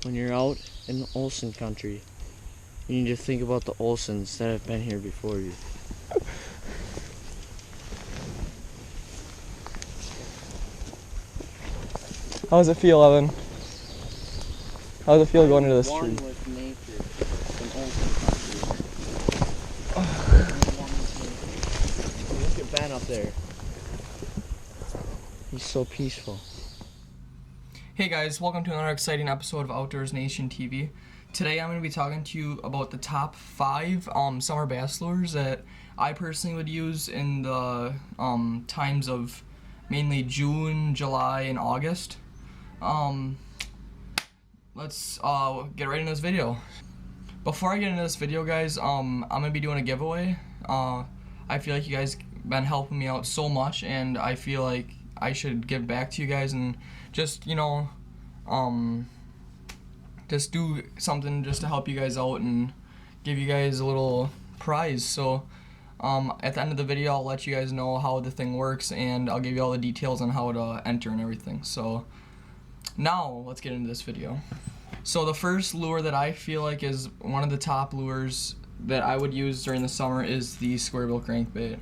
when you're out in Olsen country, you need to think about the Olsens that have been here before you. How does it feel, Evan? How does it feel going into this tree? One with nature in Olsen country. Look at Ben up there. He's so peaceful. Hey guys, welcome to another exciting episode of Outdoors Nation TV. Today I'm going to be talking to you about the top 5 summer bass lures that I personally would use in the times of mainly June, July, and August. Let's get right into this video. Before I get into this video, guys, I'm going to be doing a giveaway. I feel like you guys been helping me out so much, and I feel like I should give back to you guys and just, just do something just to help you guys out and give you guys a little prize. So at the end of the video, I'll let you guys know how the thing works, and I'll give you all the details on how to enter and everything. So now let's get into this video. So the first lure that I feel like is one of the top lures that I would use during the summer is the square bill crankbait.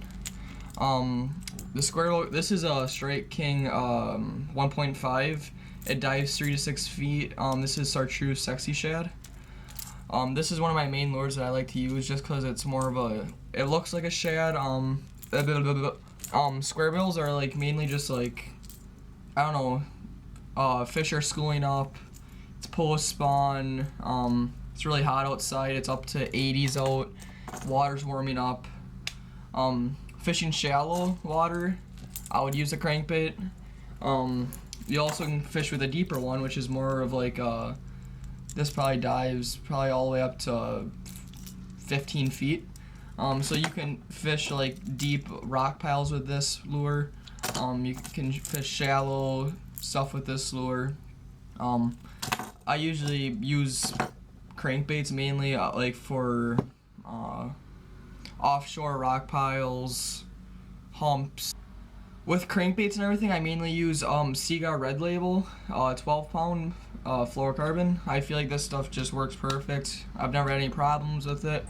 The square bill, this is a Strike King 1.5. It dives 3 to 6 feet. This is Chartreuse Sexy Shad. This is one of my main lures that I like to use just because it's more of a, it looks like a shad. Square bills are like mainly just like, I don't know, fish are schooling up, it's post spawn, it's really hot outside, it's up to 80s out, water's warming up. Fishing shallow water, I would use a crankbait. You also can fish with a deeper one, which is more of like this probably dives probably all the way up to 15 feet. So you can fish like deep rock piles with this lure. You can fish shallow stuff with this lure. I usually use crankbaits mainly like for offshore rock piles, humps. With crankbaits and everything, I mainly use Seaguar Red Label 12-pound fluorocarbon. I feel like this stuff just works perfect. I've never had any problems with it,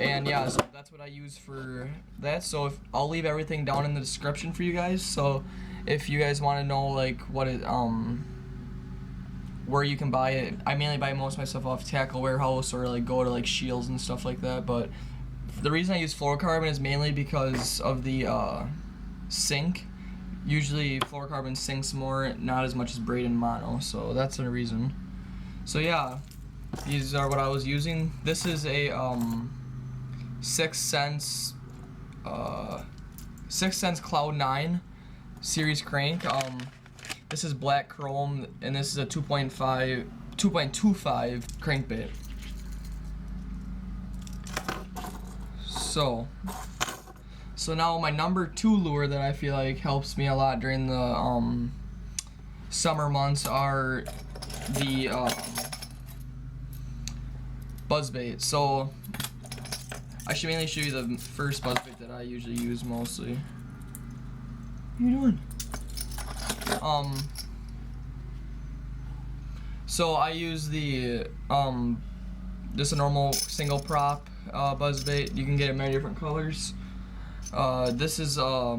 and yeah, so that's what I use for that. So I'll leave everything down in the description for you guys. So if you guys want to know like what it where you can buy it, I mainly buy most of my stuff off Tackle Warehouse or like go to like Shields and stuff like that. But the reason I use fluorocarbon is mainly because of the sink. Usually fluorocarbon sinks more, not as much as braid and mono, so that's the reason. So yeah, these are what I was using. This is a 6 Sense Cloud 9 series crank. This is black chrome, and this is a 2.25 crankbait. So now my number 2 lure that I feel like helps me a lot during the summer months are the Buzzbait. So I should mainly show you the first Buzzbait that I usually use mostly. What are you doing? So I use the just a normal single prop Buzzbait. You can get it in many different colors. This is a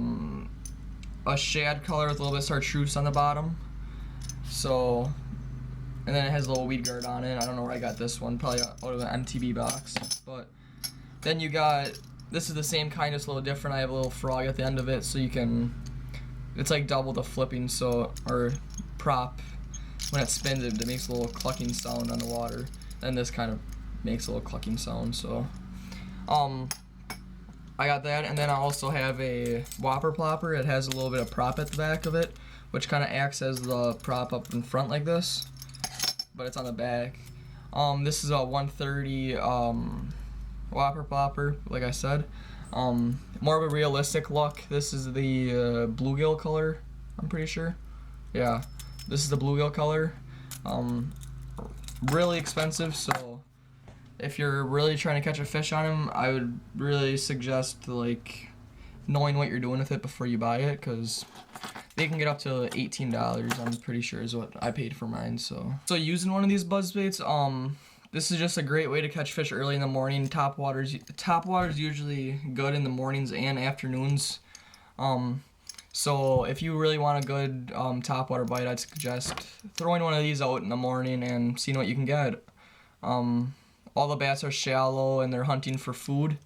shad color with a little bit of chartreuse on the bottom. So, and then it has a little weed guard on it. I don't know where I got this one, probably out of an MTV box. But then you got, this is the same kind, just a little different. I have a little frog at the end of it, so you can, it's like double the flipping, so, or prop. When it spins, it makes a little clucking sound on the water. And this kind of makes a little clucking sound, so. I got that, and then I also have a Whopper Plopper. It has a little bit of prop at the back of it, which kind of acts as the prop up in front like this, but it's on the back. This is a 130 Whopper Plopper, like I said. More of a realistic look. This is the Bluegill color, I'm pretty sure. Yeah, this is the Bluegill color. Really expensive, so if you're really trying to catch a fish on him, I would really suggest like knowing what you're doing with it before you buy it, because they can get up to $18, I'm pretty sure is what I paid for mine. So using one of these Buzzbaits, this is just a great way to catch fish early in the morning. Top water's usually good in the mornings and afternoons. So if you really want a good topwater bite, I'd suggest throwing one of these out in the morning and seeing what you can get. All the bass are shallow and they're hunting for food,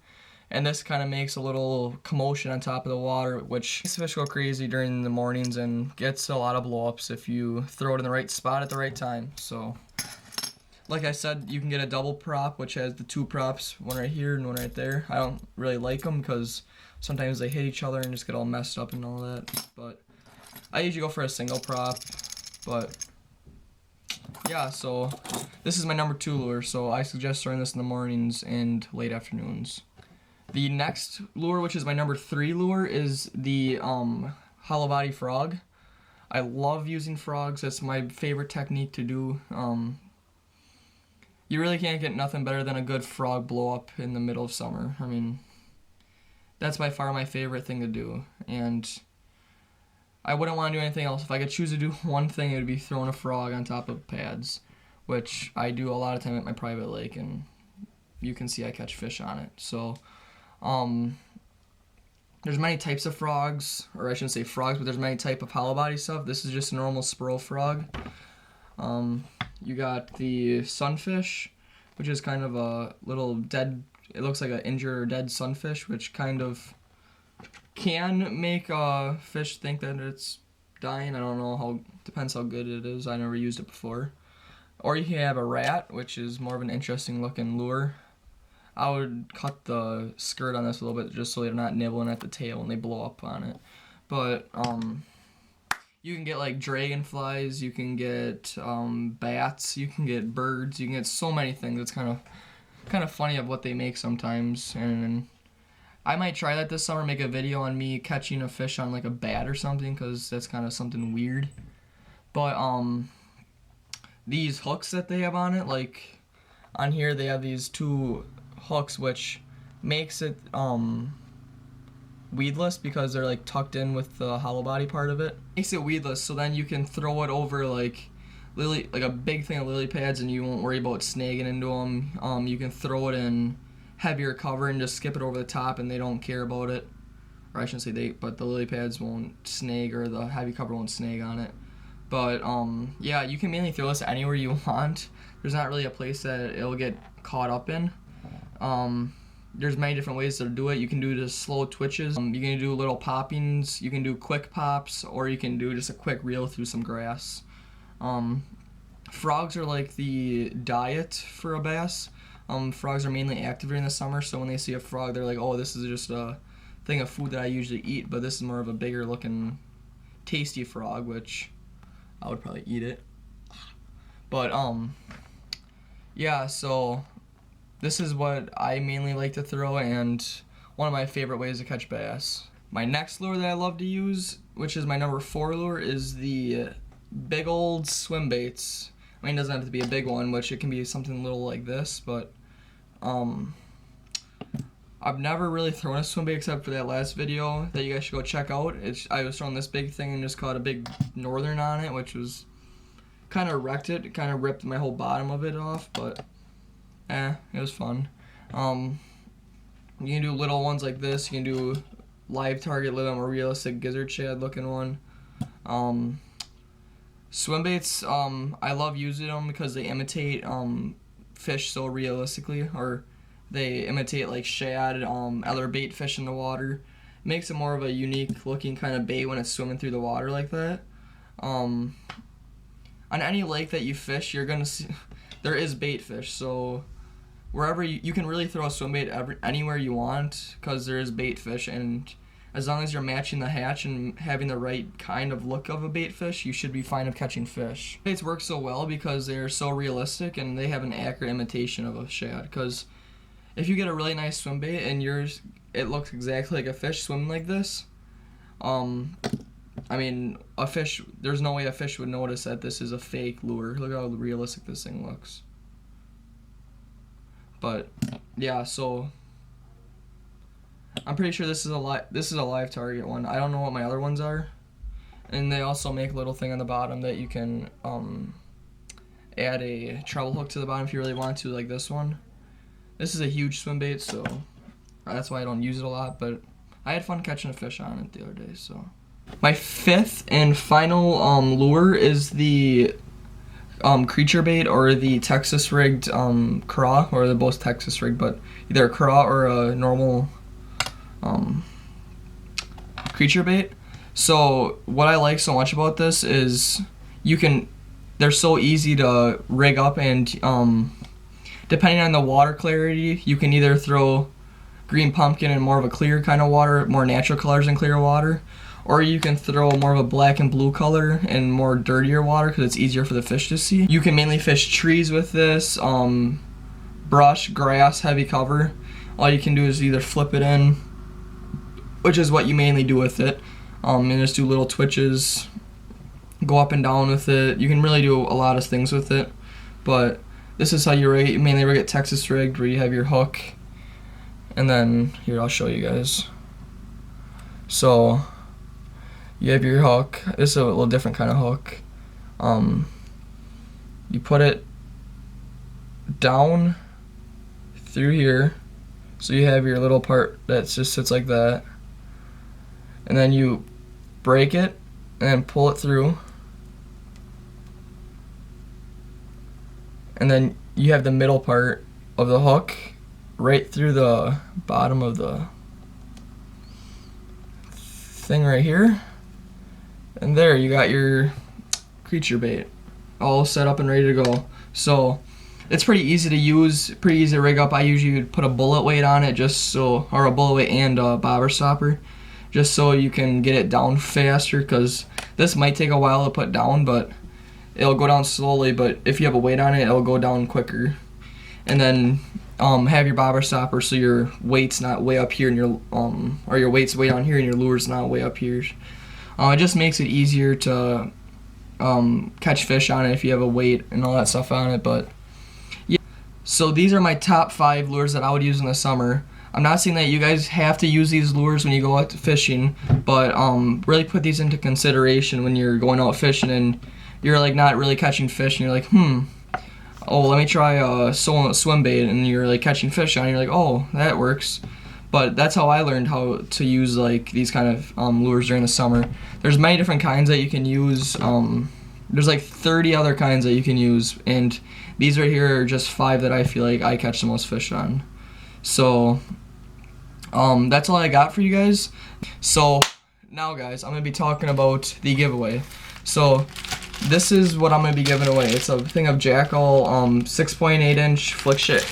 and this kind of makes a little commotion on top of the water, which makes fish go crazy during the mornings and gets a lot of blow-ups if you throw it in the right spot at the right time. So like I said, you can get a double prop, which has the two props, one right here and one right there. I don't really like them because sometimes they hit each other and just get all messed up and all that. But I usually go for a single prop. But yeah, so this is my number 2 lure, so I suggest throwing this in the mornings and late afternoons. The next lure, which is my number 3 lure, is the hollow body frog. I love using frogs. That's my favorite technique to do. You really can't get nothing better than a good frog blow up in the middle of summer. I mean, that's by far my favorite thing to do, and I wouldn't want to do anything else. If I could choose to do one thing, it would be throwing a frog on top of pads, which I do a lot of time at my private lake, and you can see I catch fish on it. So there's many types of frogs, or I shouldn't say frogs, but there's many type of hollow body stuff. This is just a normal spurl frog. You got the sunfish, which is kind of a little dead, it looks like an injured or dead sunfish, which kind of can make a fish think that it's dying. I don't know, depends how good it is. I never used it before. Or you can have a rat, which is more of an interesting looking lure. I would cut the skirt on this a little bit just so they're not nibbling at the tail when they blow up on it. But you can get like dragonflies, you can get bats, you can get birds, you can get so many things. It's kind of funny of what they make sometimes. And I might try that this summer, make a video on me catching a fish on like a bat or something, because that's kind of something weird. But these hooks that they have on it, like on here they have these 2 hooks, which makes it weedless because they're like tucked in with the hollow body part of it. Makes it weedless, so then you can throw it over like a big thing of lily pads and you won't worry about snagging into them. You can throw it in heavier cover and just skip it over the top and they don't care about it. Or I shouldn't say but the lily pads won't snag, or the heavy cover won't snag on it. But yeah, you can mainly throw this anywhere you want. There's not really a place that it'll get caught up in. There's many different ways to do it. You can do just slow twitches. You can do little poppings. You can do quick pops, or you can do just a quick reel through some grass. Frogs are like the diet for a bass. Frogs are mainly active during the summer, so when they see a frog, they're like, oh, this is just a thing of food that I usually eat, but this is more of a bigger looking, tasty frog, which I would probably eat it. But, yeah, so this is what I mainly like to throw, and one of my favorite ways to catch bass. My next lure that I love to use, which is my number 4 lure, is the big old Swimbaits. I mean, it doesn't have to be a big one, which it can be something little like this, but I've never really thrown a Swimbait except for that last video that you guys should go check out. I was throwing this big thing and just caught a big northern on it, which was kind of wrecked it. It kind of ripped my whole bottom of it off, but it was fun. You can do little ones like this. You can do LiveTarget, a more realistic gizzard shad looking one. Swimbaits, I love using them because they imitate fish so realistically, or they imitate like shad, other bait fish in the water. Makes it more of a unique looking kind of bait when it's swimming through the water like that. On any lake that you fish, you're gonna see there is bait fish, so wherever you can really throw a swimbait anywhere you want, because there is bait fish, and as long as you're matching the hatch and having the right kind of look of a bait fish, you should be fine of catching fish. Baits work so well because they're so realistic and they have an accurate imitation of a shad. Because if you get a really nice swimbait and it looks exactly like a fish swimming like this, I mean, there's no way a fish would notice that this is a fake lure. Look how realistic this thing looks. But yeah, so I'm pretty sure this is a live target one. I don't know what my other ones are. And they also make a little thing on the bottom that you can add a treble hook to the bottom if you really want to, like this one. This is a huge swim bait, so that's why I don't use it a lot, but I had fun catching a fish on it the other day. So my fifth and final lure is the creature bait, or the Texas rigged Craw, or they're both Texas rigged, but either a Craw or a normal creature bait. So what I like so much about this is they're so easy to rig up, and depending on the water clarity, you can either throw green pumpkin in more of a clear kind of water, more natural colors in clear water, or you can throw more of a black and blue color in more dirtier water because it's easier for the fish to see. You can mainly fish trees with this, brush, grass, heavy cover. All you can do is either flip it in, which is what you mainly do with it, and just do little twitches, go up and down with it. You can really do a lot of things with it, but this is how you mainly rig it Texas rigged, where you have your hook, and then here I'll show you guys. So you have your hook. This is a little different kind of hook. You put it down through here, so you have your little part that just sits like that, and then you break it and then pull it through, and then you have the middle part of the hook right through the bottom of the thing right here, and there you got your creature bait all set up and ready to go. So it's pretty easy to use, pretty easy to rig up. I usually would put a bullet weight on it, or a bullet weight and a bobber stopper, just so you can get it down faster, because this might take a while to put down, but it'll go down slowly. But if you have a weight on it, it'll go down quicker. And then have your bobber stopper so your weight's not way up here, and or your weight's way down here and your lure's not way up here. It just makes it easier to catch fish on it if you have a weight and all that stuff on it. But yeah, so these are my top 5 lures that I would use in the summer. I'm not saying that you guys have to use these lures when you go out fishing, but really put these into consideration when you're going out fishing and you're like not really catching fish, and you're like, oh, let me try a swim bait, and you're like catching fish on it, and you're like, oh, that works. But that's how I learned how to use like these kind of lures during the summer. There's many different kinds that you can use. There's like 30 other kinds that you can use, and these right here are just 5 that I feel like I catch the most fish on. So that's all I got for you guys. So now guys, I'm gonna be talking about the giveaway. So this is what I'm gonna be giving away. It's a thing of Jackal 6.8 inch flick shake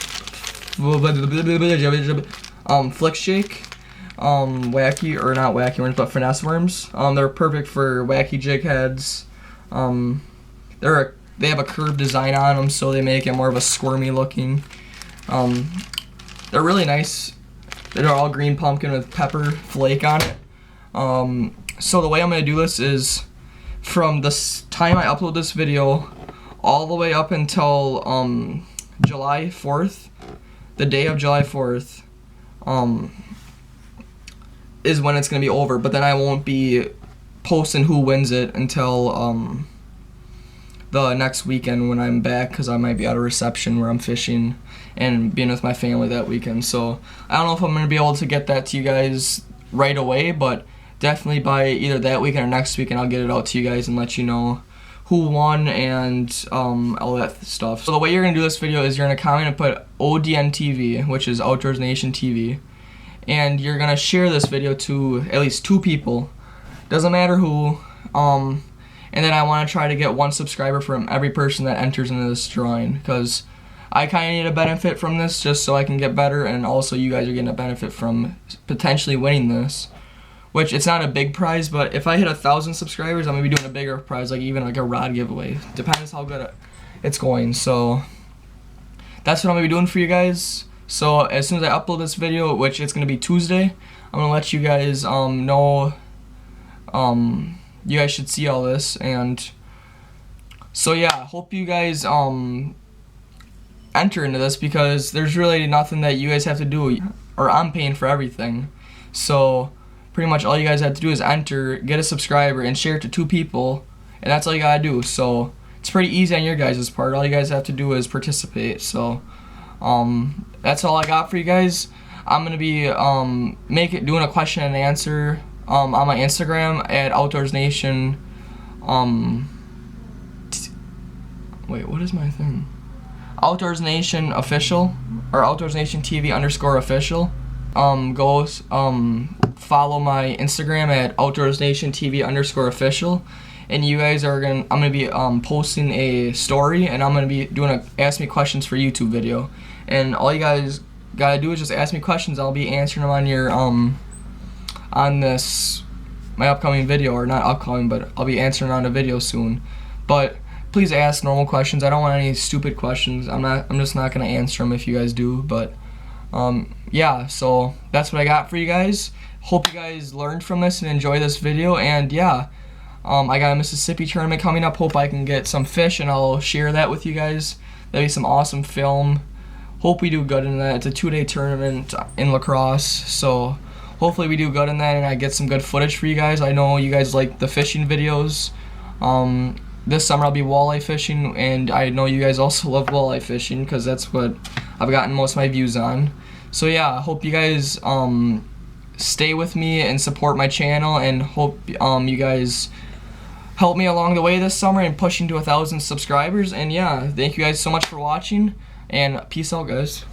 wacky, or not wacky worms, but finesse worms. They're perfect for wacky jig heads. They have a curved design on them, so they make it more of a squirmy looking. They're really nice. They're all green pumpkin with pepper flake on it. So the way I'm gonna do this is, from the time I upload this video all the way up until July 4th, the day of July 4th, is when it's gonna be over. But then I won't be posting who wins it until the next weekend when I'm back, because I might be at a reception where I'm fishing and being with my family that weekend. So I don't know if I'm gonna be able to get that to you guys right away, but definitely by either that weekend or next weekend I'll get it out to you guys and let you know who won and all that stuff. So the way you're gonna do this video is you're gonna comment and put ODNTV, which is Outdoors Nation TV, and you're gonna share this video to at least 2 people, doesn't matter who, and then I want to try to get 1 subscriber from every person that enters into this drawing, because I kind of need a benefit from this just so I can get better, and also you guys are getting a benefit from potentially winning this, which it's not a big prize, but if I hit 1,000 subscribers, I'm gonna be doing a bigger prize, like even like a rod giveaway. Depends how good it's going. So that's what I'm gonna be doing for you guys. So as soon as I upload this video, which it's gonna be Tuesday, I'm gonna let you guys know. You guys should see all this, and so yeah, hope you guys enter into this, because there's really nothing that you guys have to do, or I'm paying for everything. So pretty much all you guys have to do is enter, get a subscriber, and share it to 2 people, and that's all you gotta do. So it's pretty easy on your guys' part. All you guys have to do is participate. So that's all I got for you guys. I'm gonna be doing a question and answer on my Instagram at Outdoors Nation. Wait, what is my thing? Outdoors Nation official, or Outdoors Nation TV _ official. Go follow my Instagram at Outdoors Nation TV _ official, and you guys are I'm gonna be posting a story, and I'm gonna be doing a ask me questions for YouTube video, and all you guys gotta do is just ask me questions. I'll be answering them on your on my upcoming video, or not upcoming, but I'll be answering on a video soon. But please ask normal questions. I don't want any stupid questions. I'm just not gonna answer them if you guys do. But yeah, so that's what I got for you guys. Hope you guys learned from this and enjoy this video. And yeah, I got a Mississippi tournament coming up. Hope I can get some fish, and I'll share that with you guys. That'd be some awesome film. Hope we do good in that. It's a 2-day tournament in La Crosse, so hopefully we do good in that and I get some good footage for you guys. I know you guys like the fishing videos. This summer I'll be walleye fishing, and I know you guys also love walleye fishing because that's what I've gotten most of my views on. So yeah, I hope you guys stay with me and support my channel, and hope you guys help me along the way this summer and pushing to 1,000 subscribers. And yeah, thank you guys so much for watching, and peace out, guys.